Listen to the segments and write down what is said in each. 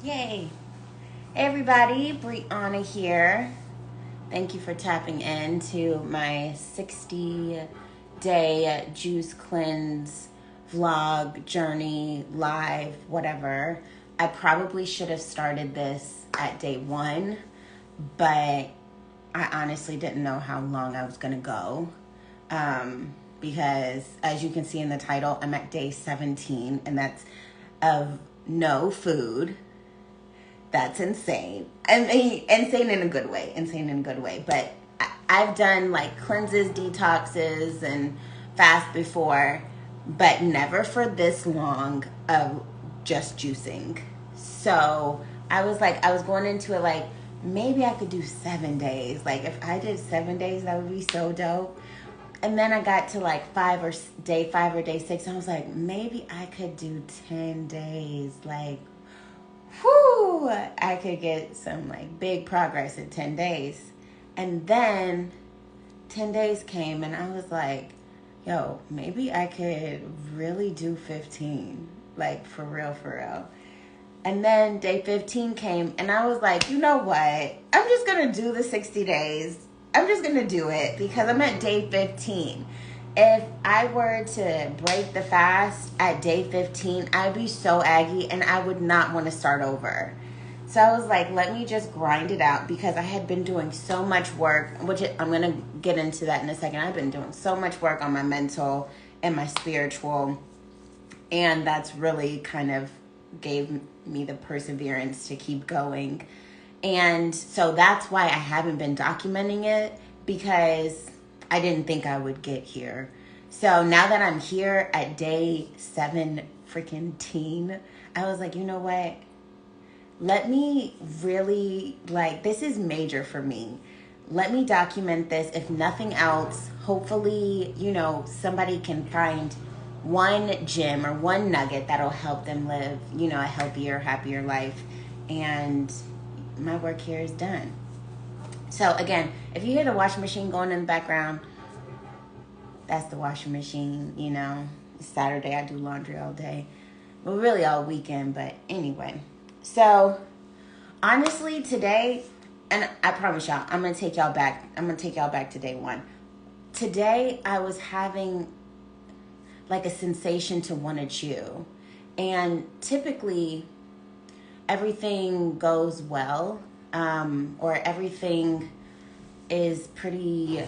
Yay. Hey everybody, Brianna here. Thank you for tapping into my 60-day juice cleanse vlog, journey, live, whatever. I probably should have started this at day 1, but I honestly didn't know how long I was going to go. Because as you can see in the title, I'm at day 17, and that's of no food. That's insane. I mean, insane in a good way. But I've done like cleanses, detoxes, and fast before, but never for this long of just juicing. So I was going into it like, maybe I could do 7 days. Like if I did 7 days, that would be so dope. And then I got to like day 5 or day 6. And I was like, maybe I could do 10 days. Like, whew, I could get some like big progress in 10 days. And then 10 days came and I was like, yo, maybe I could really do 15. Like for real. And then day 15 came and I was like, you know what? I'm just going to do the 60 days. I'm just going to do it because I'm at day 15. If I were to break the fast at day 15, I'd be so aggy and I would not want to start over. So I was like, let me just grind it out because I had been doing so much work, which I'm going to get into that in a second. I've been doing so much work on my mental and my spiritual, and that's really kind of gave me the perseverance to keep going. And so that's why I haven't been documenting it, because I didn't think I would get here. So now that I'm here at day 7 freaking teen, I was like, you know what? Let me really, this is major for me. Let me document this. If nothing else, hopefully, somebody can find one gem or one nugget that'll help them live, a healthier, happier life. And my work here is done. So again, if you hear the washing machine going in the background, that's the washing machine. It's Saturday, I do laundry all day. Well, really all weekend, but anyway. So honestly today, and I promise y'all, I'm going to take y'all back to day 1. Today I was having like a sensation to want to chew. And typically everything goes well, or everything is pretty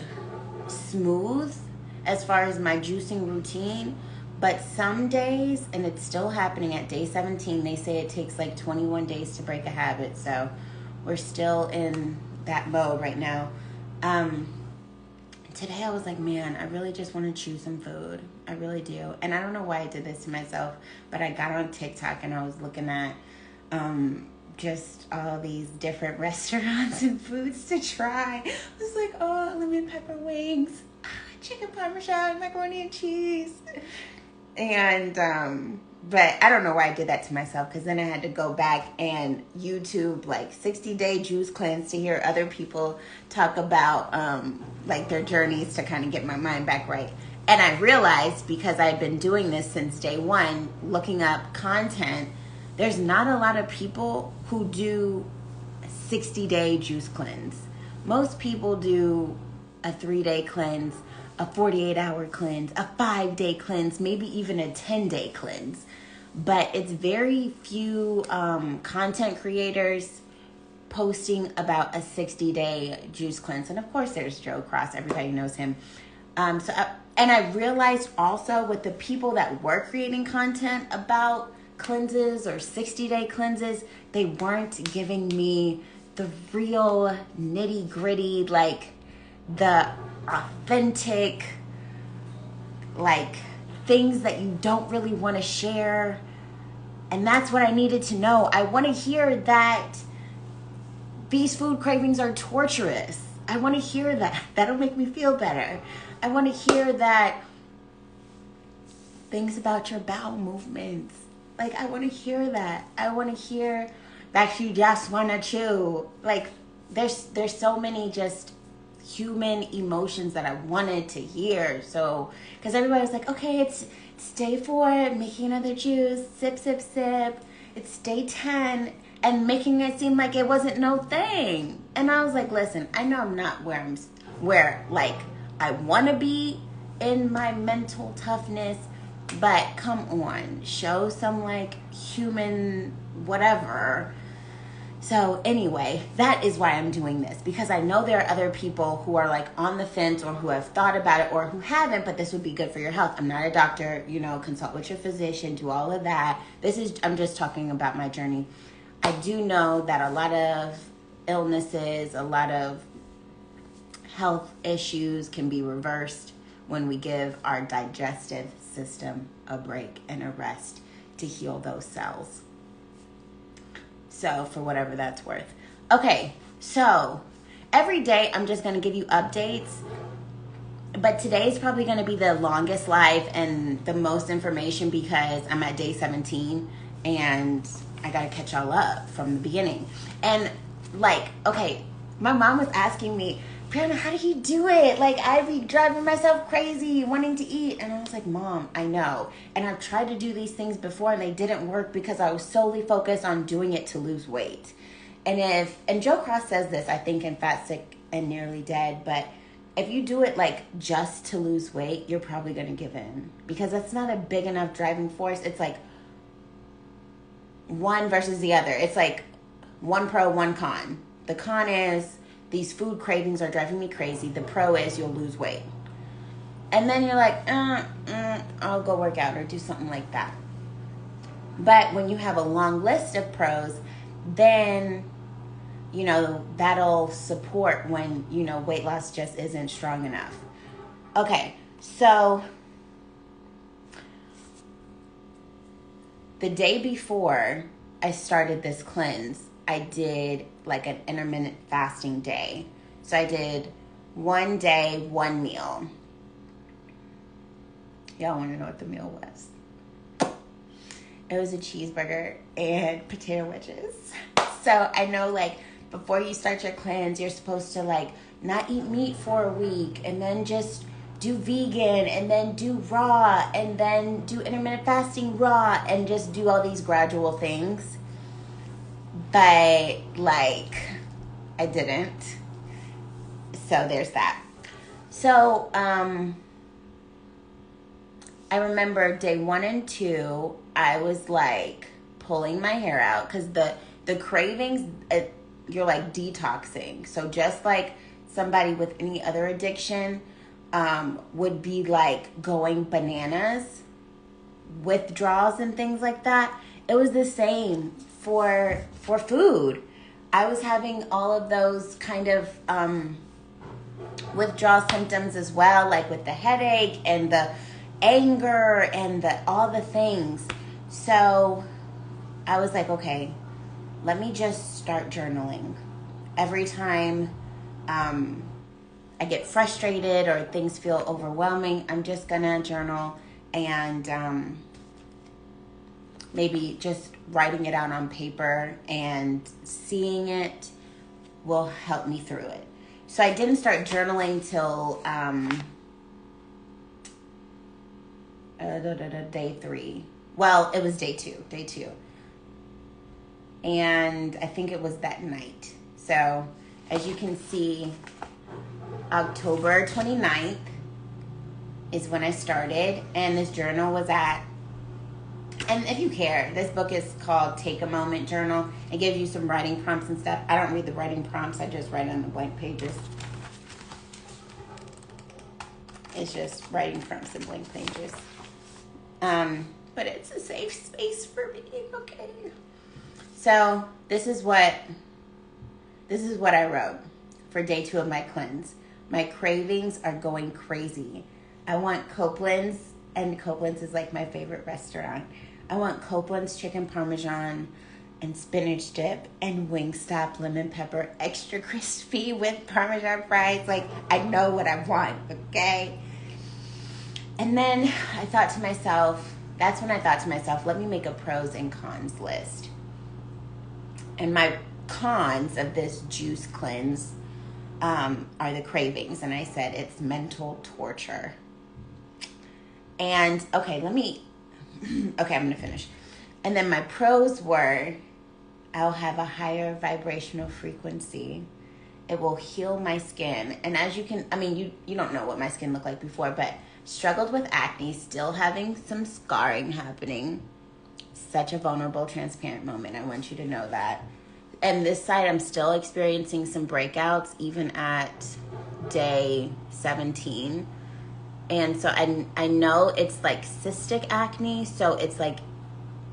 smooth as far as my juicing routine. But some days, and it's still happening at day 17, they say it takes like 21 days to break a habit. So we're still in that mode right now. Today I was like, man, I really just want to chew some food. I really do. And I don't know why I did this to myself, but I got on TikTok and I was looking at just all these different restaurants and foods to try. I was like, oh, lemon pepper wings, chicken parmesan, macaroni and cheese. And but I don't know why I did that to myself, because then I had to go back and YouTube like 60-day juice cleanse to hear other people talk about their journeys to kind of get my mind back right. And I realized, because I've been doing this since day 1, looking up content, there's not a lot of people who do a 60-day juice cleanse. Most people do a 3-day cleanse, a 48-hour cleanse, a 5-day cleanse, maybe even a 10-day cleanse. But it's very few content creators posting about a 60-day juice cleanse. And of course there's Joe Cross, everybody knows him. And I realized also with the people that were creating content about cleanses or 60-day cleanses, they weren't giving me the real nitty gritty, like the authentic, like things that you don't really want to share. And that's what I needed to know. I want to hear that these food cravings are torturous. I want to hear that. That'll make me feel better. I want to hear that things about your bowel movements. Like, I want to hear that. I want to hear that you just want to chew. Like, there's so many just human emotions that I wanted to hear. So, because everybody was like, okay, It's day 4, making another juice, sip, sip, sip. It's day 10, and making it seem like it wasn't no thing. And I was like, listen, I know I'm not where like I want to be in my mental toughness, but come on, show some like human whatever. So anyway, that is why I'm doing this, because I know there are other people who are like on the fence or who have thought about it or who haven't, but this would be good for your health. I'm not a doctor, consult with your physician, do all of that. I'm just talking about my journey. I do know that a lot of illnesses, a lot of health issues can be reversed when we give our digestive system a break and a rest to heal those cells. So for whatever that's worth. Okay, so every day I'm just going to give you updates. But today is probably going to be the longest live and the most information because I'm at day 17 and I got to catch y'all up from the beginning. And okay, my mom was asking me, Brianna, how do you do it? Like, I'd be driving myself crazy wanting to eat. And I was like, Mom, I know. And I've tried to do these things before and they didn't work because I was solely focused on doing it to lose weight. And Joe Cross says this, I think, in Fat, Sick, and Nearly Dead, but if you do it like just to lose weight, you're probably going to give in because that's not a big enough driving force. It's like one versus the other. It's like one pro, one con. The con is these food cravings are driving me crazy. The pro is you'll lose weight. And then you're like, I'll go work out or do something like that. But when you have a long list of pros, then, that'll support when, weight loss just isn't strong enough. Okay, so the day before I started this cleanse, I did like an intermittent fasting day. So I did 1 day, 1 meal. Y'all want to know what the meal was? It was a cheeseburger and potato wedges. So I know before you start your cleanse, you're supposed to not eat meat for a week and then just do vegan and then do raw and then do intermittent fasting raw and just do all these gradual things. But I didn't. So there's that. So I remember day 1 and 2, I was pulling my hair out because the cravings, you're detoxing. So just like somebody with any other addiction would be going bananas, withdrawals and things like that. It was the same for food. I was having all of those kind of withdrawal symptoms as well, with the headache and the anger and all the things. So I was like, okay, let me just start journaling. Every time I get frustrated or things feel overwhelming, I'm just gonna journal and maybe just writing it out on paper and seeing it will help me through it. So I didn't start journaling till day 3. Well, it was day 2. And I think it was that night. So as you can see, October 29th is when I started. And this journal was and if you care, this book is called Take a Moment Journal. It gives you some writing prompts and stuff. I don't read the writing prompts. I just write on the blank pages. It's just writing prompts and blank pages. But it's a safe space for me, okay? So this is what I wrote for day 2 of my cleanse. My cravings are going crazy. I want Copeland's, and Copeland's is my favorite restaurant. I want Copeland's chicken parmesan and spinach dip and Wingstop lemon pepper extra crispy with parmesan fries. I know what I want, okay? And then that's when I thought to myself, let me make a pros and cons list. And my cons of this juice cleanse are the cravings. And I said it's mental torture. And okay, I'm going to finish. And then my pros were, I'll have a higher vibrational frequency. It will heal my skin. And as you can, you don't know what my skin looked like before, but struggled with acne, still having some scarring happening. Such a vulnerable, transparent moment. I want you to know that. And this side, I'm still experiencing some breakouts, even at day 17. And so I know it's like cystic acne, so it's like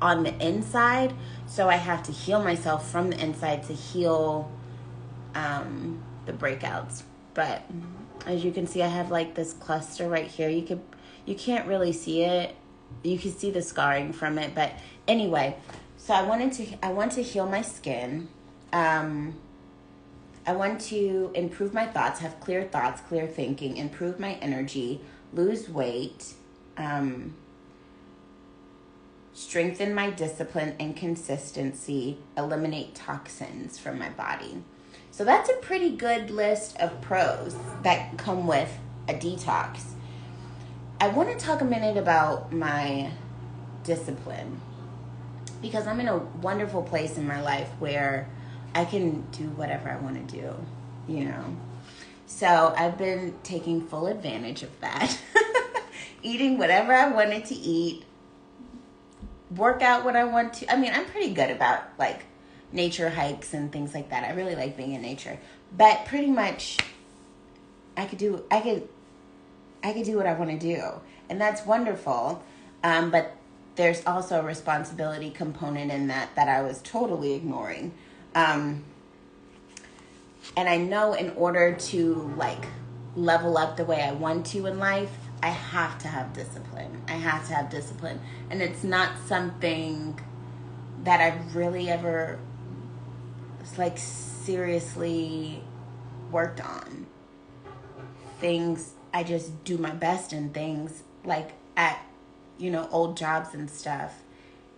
on the inside. So I have to heal myself from the inside to heal the breakouts. But as you can see, I have like this cluster right here. You can't really see it. You can see the scarring from it. But anyway, so I want to heal my skin. I want to improve my thoughts, have clear thoughts, clear thinking, improve my energy, lose weight, strengthen my discipline and consistency, eliminate toxins from my body. So that's a pretty good list of pros that come with a detox. I want to talk a minute about my discipline, because I'm in a wonderful place in my life where I can do whatever I want to do, you know. So I've been taking full advantage of that. Eating whatever I wanted to eat, work out when I want to. I'm pretty good about like nature hikes and things like that. I really like being in nature. But pretty much I could do what I want to do. And that's wonderful. But there's also a responsibility component in that I was totally ignoring. And I know in order to like level up the way I want to in life, I have to have discipline. And it's not something that I've really ever like seriously worked on. Things, I just do my best in things like at, old jobs and stuff.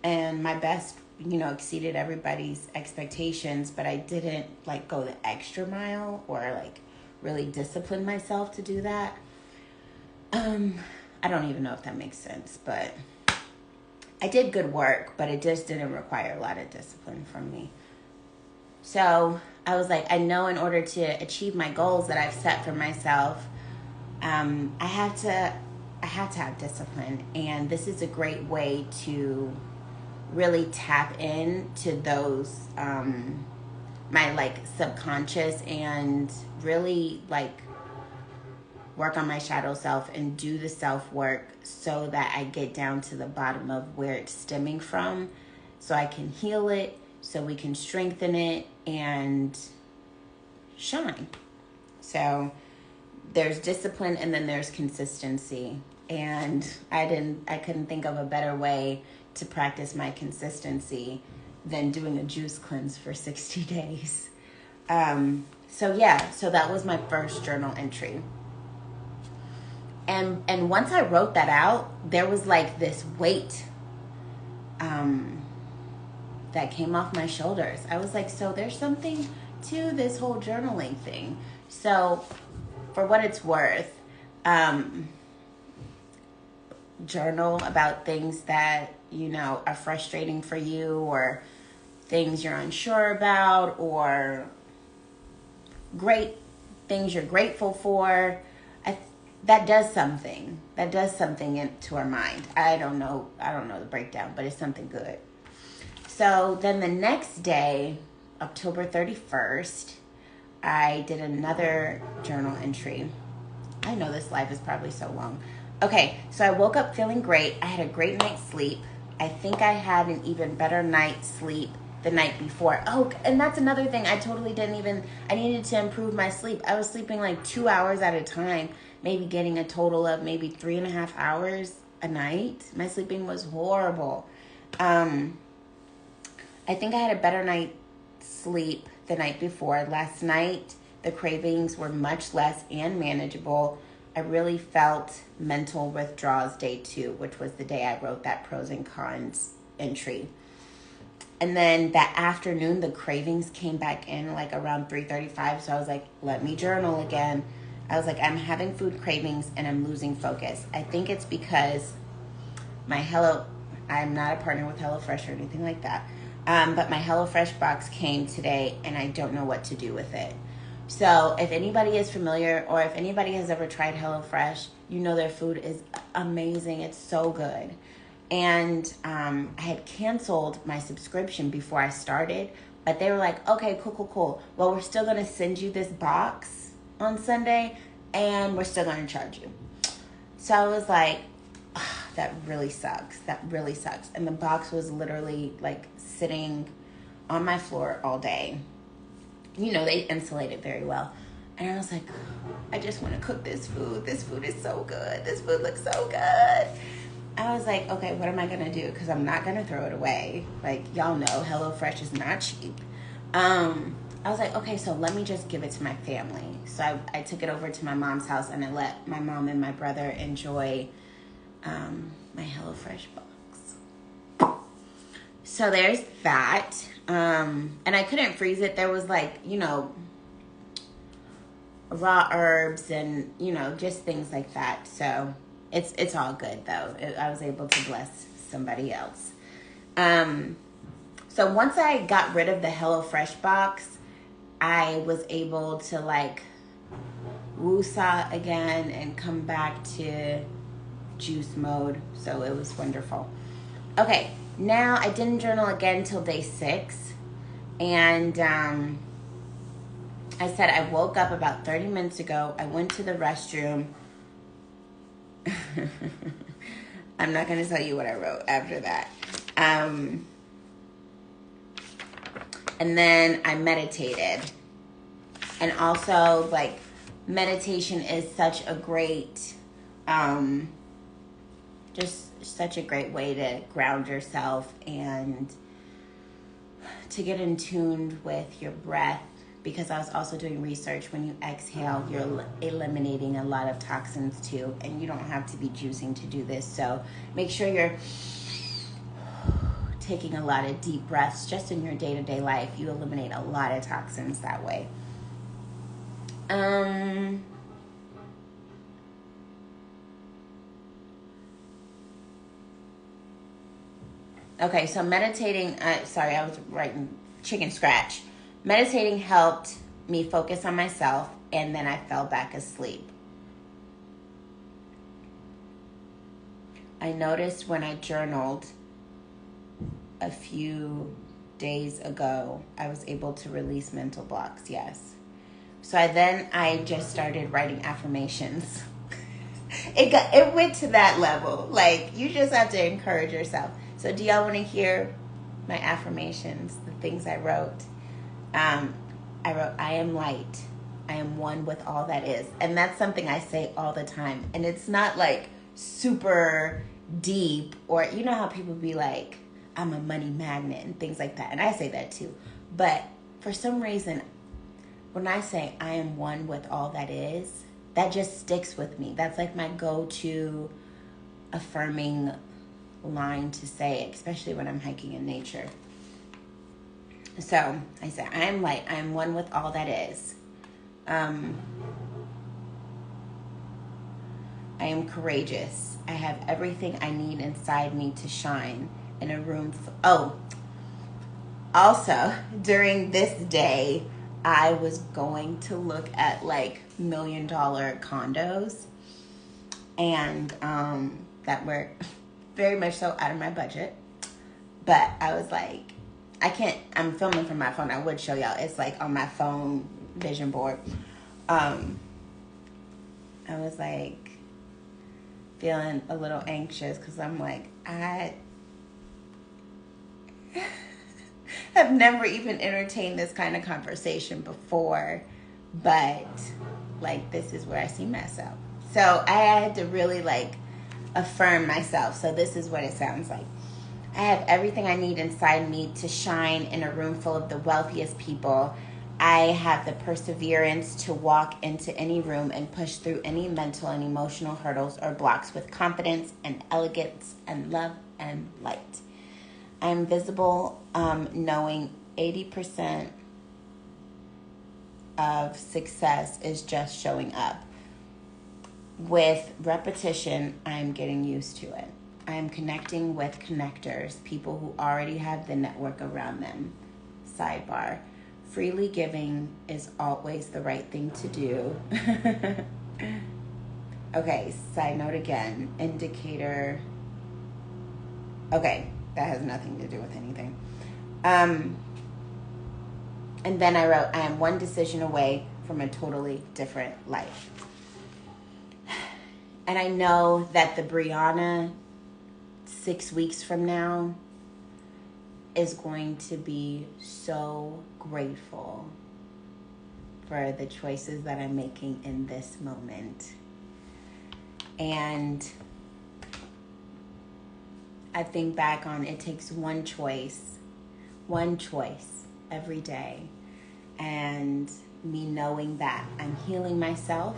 And my best, exceeded everybody's expectations, but I didn't like go the extra mile or like really discipline myself to do that. I don't even know if that makes sense, but I did good work, but it just didn't require a lot of discipline from me. So I was like, I know in order to achieve my goals that I've set for myself, I have to have discipline. And this is a great way to really tap into those, my like subconscious, and really like work on my shadow self and do the self-work so that I get down to the bottom of where it's stemming from, so I can heal it, so we can strengthen it and shine. So there's discipline and then there's consistency. And I couldn't think of a better way to practice my consistency than doing a juice cleanse for 60 days. So that was my first journal entry. And once I wrote that out, there was like this weight that came off my shoulders. I was like, so there's something to this whole journaling thing. So for what it's worth, journal about things that, are frustrating for you, or things you're unsure about, or great things you're grateful for. That does something into our mind. I don't know the breakdown, but it's something good. So then the next day, October 31st, I did another journal entry. I know this life is probably so long. Okay, so I woke up feeling great. I had a great night's sleep. I think I had an even better night's sleep the night before. Oh, and that's another thing. I needed to improve my sleep. I was sleeping like 2 hours at a time, maybe getting a total of maybe 3.5 hours a night. My sleeping was horrible. I think I had a better night's sleep the night before. Last night, the cravings were much less and manageable. I really felt mental withdrawals day 2, which was the day I wrote that pros and cons entry. And then that afternoon, the cravings came back in like around 3:35. So I was like, let me journal again. I was like, I'm having food cravings and I'm losing focus. I think it's because I'm not a partner with HelloFresh or anything like that. But my HelloFresh box came today and I don't know what to do with it. So if anybody is familiar or if anybody has ever tried HelloFresh, you know their food is amazing. It's so good. And I had canceled my subscription before I started, but they were like, okay, cool. Well, we're still going to send you this box on Sunday and we're still going to charge you. So I was like, that really sucks. And the box was literally like sitting on my floor all day. You know, they insulate it very well. And I was like, I just want to cook this food. This food is so good. This food looks so good. I was like, okay, what am I going to do? Because I'm not going to throw it away. Like, y'all know HelloFresh is not cheap. I was like, okay, so let me just give it to my family. So I took it over to my mom's house and I let my mom and my brother enjoy my HelloFresh box. So there's that. And I couldn't freeze it. There was like, you know, raw herbs and, you know, just things like that. So it's all good though. I was able to bless somebody else. So once I got rid of the HelloFresh box, I was able to like woosah again and come back to juice mode. So it was wonderful. Okay, now I didn't journal again till day 6. And I said I woke up about 30 minutes ago. I went to the restroom. I'm not going to tell you what I wrote after that. And then I meditated. And also, like, meditation is such a great, just such a great way to ground yourself and to get in tune with your breath. Because I was also doing research, when you exhale, you're eliminating a lot of toxins too. And you don't have to be juicing to do this. So make sure you're taking a lot of deep breaths just in your day-to-day life. You eliminate a lot of toxins that way. Okay, so meditating, sorry, I was writing chicken scratch. Meditating helped me focus on myself, and then I fell back asleep. I noticed when I journaled a few days ago, I was able to release mental blocks, yes. So I just started writing affirmations. It went to that level. Like, you just have to encourage yourself. So do y'all want to hear my affirmations, the things I wrote? I wrote, I am light. I am one with all that is. And that's something I say all the time. And it's not like super deep, or you know how people be like, I'm a money magnet and things like that. And I say that too. But for some reason, when I say I am one with all that is, that just sticks with me. That's like my go-to affirming line to say, especially when I'm hiking in nature. So I said, I am light. I am one with all that is. I am courageous. I have everything I need inside me to shine in a room. Also, during this day, I was going to look at like $1 million condos, and that were very much so out of my budget. But I was like, I'm filming from my phone. I would show y'all. It's like on my phone vision board. I was like feeling a little anxious because I'm like, I have never even entertained this kind of conversation before, but like, this is where I see myself. So I had to really like affirm myself. So this is what it sounds like. I have everything I need inside me to shine in a room full of the wealthiest people. I have the perseverance to walk into any room and push through any mental and emotional hurdles or blocks with confidence and elegance and love and light. I'm visible, knowing 80% of success is just showing up. with repetition, I'm getting used to it. I am connecting with connectors, people who already have the network around them. Sidebar. Freely giving is always the right thing to do. Okay, side note again. Indicator. Okay, that has nothing to do with anything. And then I wrote, I am one decision away from a totally different life. And I know that the Brianna 6 weeks from now is going to be so grateful for the choices that I'm making in this moment. And I think back on it takes one choice every day. And me knowing that I'm healing myself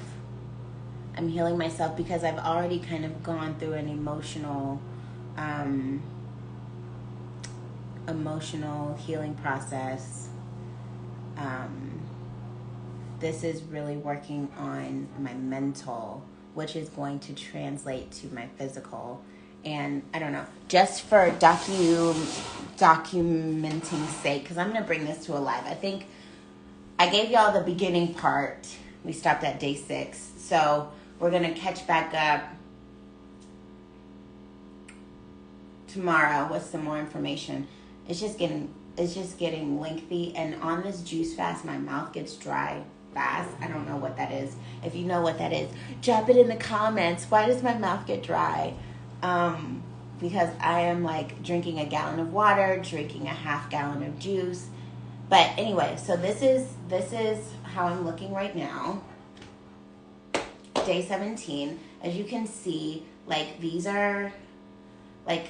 because I've already kind of gone through an emotional healing process. This is really working on my mental, which is going to translate to my physical. And I don't know, just for documenting sake, because I'm going to bring this to a live. I think I gave y'all the beginning part. We stopped at day 6. So we're going to catch back up tomorrow with some more information. It's just getting lengthy. And on this juice fast, my mouth gets dry fast. I don't know what that is. If you know what that is, drop it in the comments. Why does my mouth get dry? Because I am like drinking a gallon of water, drinking a half gallon of juice. But anyway, so this is how I'm looking right now. Day 17. As you can see, like these are like,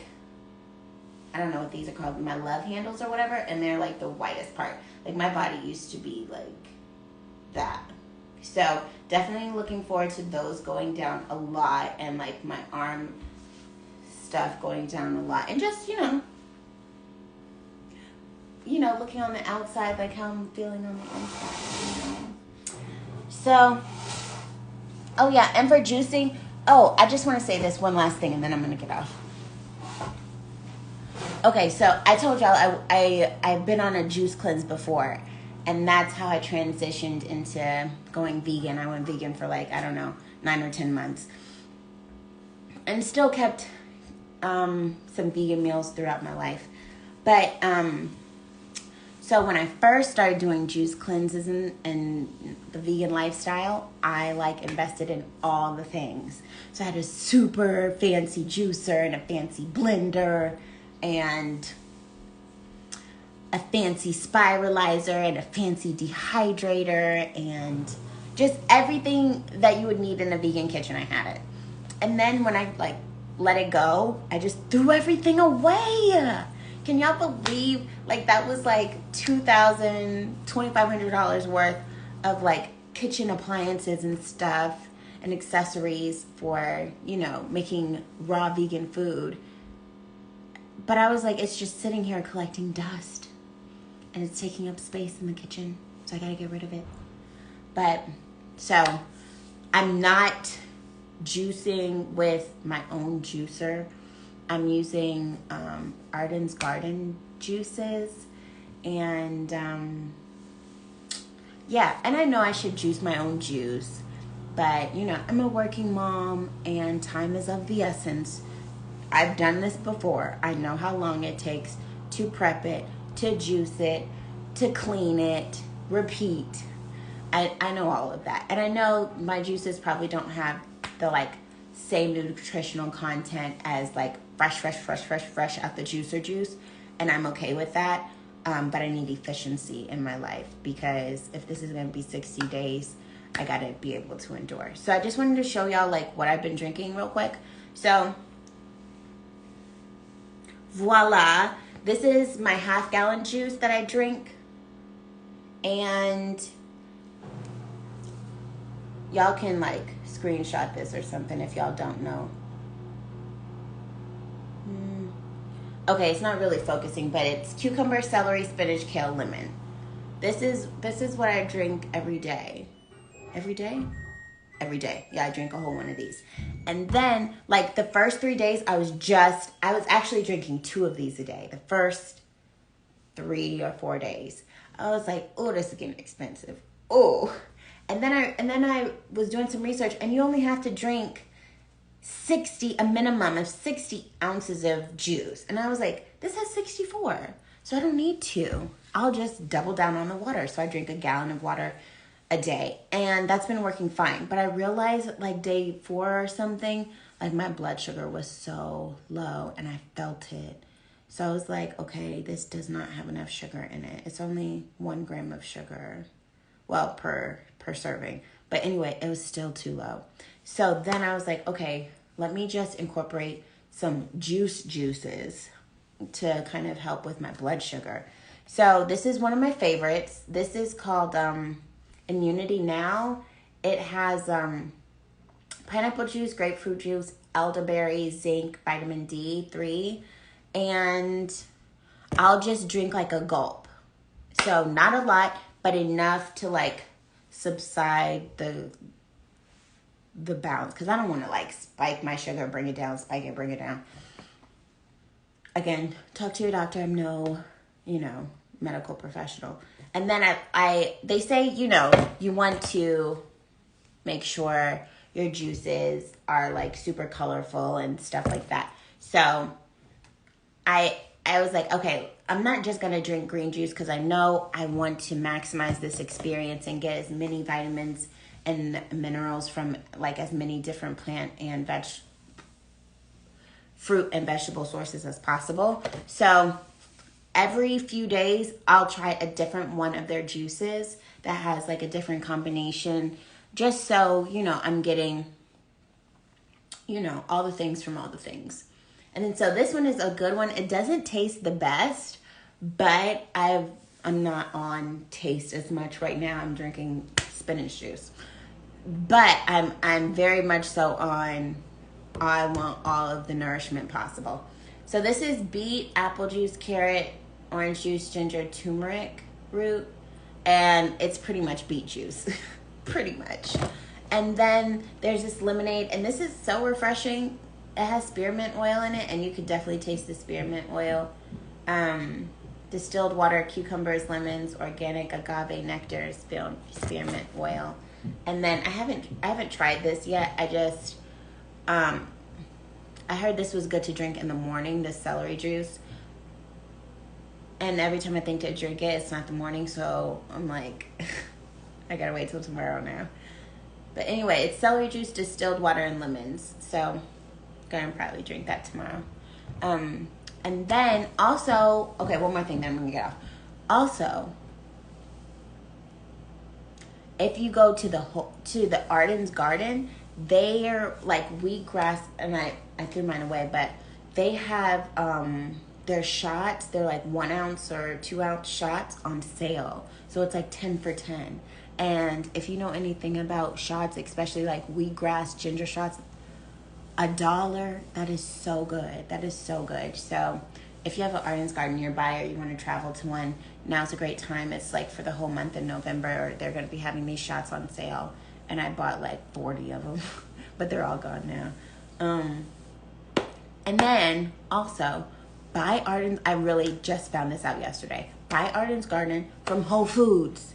I don't know what these are called, my love handles or whatever, and they're like the whitest part. Like my body used to be like that. So definitely looking forward to those going down a lot, and like my arm stuff going down a lot, and just looking on the outside, like how I'm feeling on the inside. So, oh yeah, and for juicing, I just want to say this one last thing, and then I'm gonna get off. Okay, so I told y'all I've been on a juice cleanse before, and that's how I transitioned into going vegan. I went vegan for 9 or 10 months, and still kept some vegan meals throughout my life. But so when I first started doing juice cleanses and the vegan lifestyle, I invested in all the things. So I had a super fancy juicer and a fancy blender and a fancy spiralizer and a fancy dehydrator and just everything that you would need in a vegan kitchen. I had it. And then when I let it go, I just threw everything away. Can y'all believe that was $2,000, $2,500 worth of kitchen appliances and stuff and accessories for, making raw vegan food. But I was it's just sitting here collecting dust and it's taking up space in the kitchen. So I got to get rid of it. But so I'm not juicing with my own juicer. I'm using Arden's Garden juices, and and I know I should juice my own juice, but I'm a working mom and time is of the essence. I've done this before. I know how long it takes to prep it, to juice it, to clean it, repeat. I know all of that, and I know my juices probably don't have the same nutritional content as fresh out the juicer juice, and I'm okay with that. But I need efficiency in my life, because if this is going to be 60 days, I got to be able to endure. So I just wanted to show y'all what I've been drinking real quick. So voila, this is my half-gallon juice that I drink, and y'all can screenshot this or something if y'all don't know. Okay, it's not really focusing, but it's cucumber, celery, spinach, kale, lemon. This is what I drink every day. Every day? every day. Yeah, I drink a whole one of these. And then, like, the first 3 days, I was actually drinking 2 of these a day. The first 3 or 4 days. I was like, oh, this is getting expensive. Oh. And then I was doing some research, and you only have to drink a minimum of 60 ounces of juice. And I was like, this has 64. So I don't need 2. I'll just double down on the water. So I drink a gallon of water a day. And that's been working fine. But I realized like day 4 or something, like my blood sugar was so low and I felt it. So I was like, okay, this does not have enough sugar in it. It's only 1 gram of sugar. Well, per serving. But anyway, it was still too low. So then I was like, okay, let me just incorporate some juices to kind of help with my blood sugar. So this is one of my favorites. This is called Immunity Now. It has pineapple juice, grapefruit juice, elderberry, zinc, vitamin D3, and I'll just drink like a gulp. So not a lot, but enough to like subside the bounds, because I don't want to like spike my sugar, bring it down, spike it, bring it down. Again, talk to your doctor. I'm no, medical professional. And then they say, you want to make sure your juices are like super colorful and stuff like that. So I was like, okay, I'm not just going to drink green juice because I know I want to maximize this experience and get as many vitamins and minerals from like as many different plant and fruit and vegetable sources as possible. So every few days, I'll try a different one of their juices that has like a different combination, just so, I'm getting, all the things from all the things. And then so this one is a good one. It doesn't taste the best, but I'm not on taste as much right now. I'm drinking spinach juice. But I'm very much so on, I want all of the nourishment possible. So this is beet, apple juice, carrot, orange juice, ginger, turmeric root, and it's pretty much beet juice. Pretty much. And then there's this lemonade, and this is so refreshing. It has spearmint oil in it, and you could definitely taste the spearmint oil. Distilled water, cucumbers, lemons, organic agave nectar, spearmint oil. And then I haven't tried this yet. I just I heard this was good to drink in the morning, the celery juice. And every time I think to drink it, it's not the morning, so I'm like, I gotta wait till tomorrow now. But anyway, it's celery juice, distilled water, and lemons. So I'm gonna probably drink that tomorrow. And then also, okay, one more thing that I'm gonna get off. Also, if you go to the Arden's Garden, they are like wheatgrass, and I threw mine away, but they have their shots. They're like 1 ounce or 2 ounce shots on sale, so it's like 10 for 10. And if you know anything about shots, especially like wheatgrass ginger shots, $1. That is so good. That is so good. So if you have an Arden's Garden nearby, or you want to travel to one, now's a great time. It's like for the whole month of November, they're going to be having these shots on sale. And I bought like 40 of them, but they're all gone now. And then also, buy Arden's, I really just found this out yesterday. Buy Arden's Garden from Whole Foods,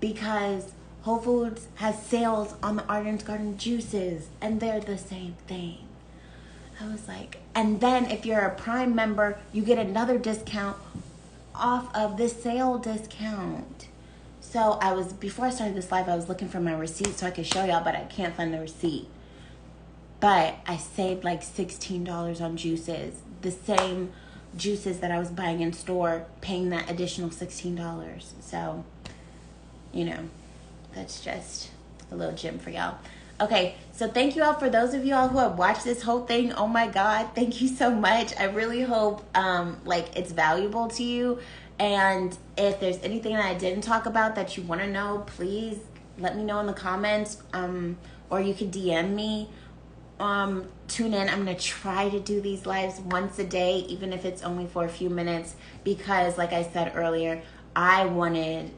because Whole Foods has sales on the Arden's Garden juices, and they're the same thing. I was like, and then if you're a Prime member, you get another discount off of the sale discount. So before I started this live, I was looking for my receipt so I could show y'all, but I can't find the receipt. But I saved like $16 on juices. The same juices that I was buying in store, paying that additional $16. So, that's just a little gem for y'all. Okay, so thank you all for those of you all who have watched this whole thing. Oh my God, thank you so much. I really hope it's valuable to you. And if there's anything that I didn't talk about that you want to know, please let me know in the comments, or you can DM me. Tune in. I'm going to try to do these lives once a day, even if it's only for a few minutes, because like I said earlier, I wanted,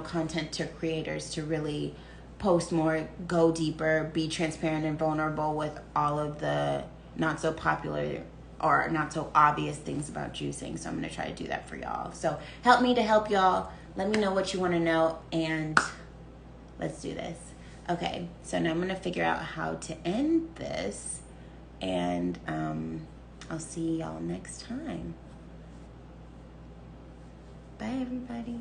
content creators to really post more, go deeper, be transparent and vulnerable with all of the not so popular or not so obvious things about juicing. So I'm going to try to do that for y'all. So help me to help y'all. Let me know what you want to know, and let's do this. Okay, so now I'm going to figure out how to end this, and I'll see y'all next time. Bye, everybody.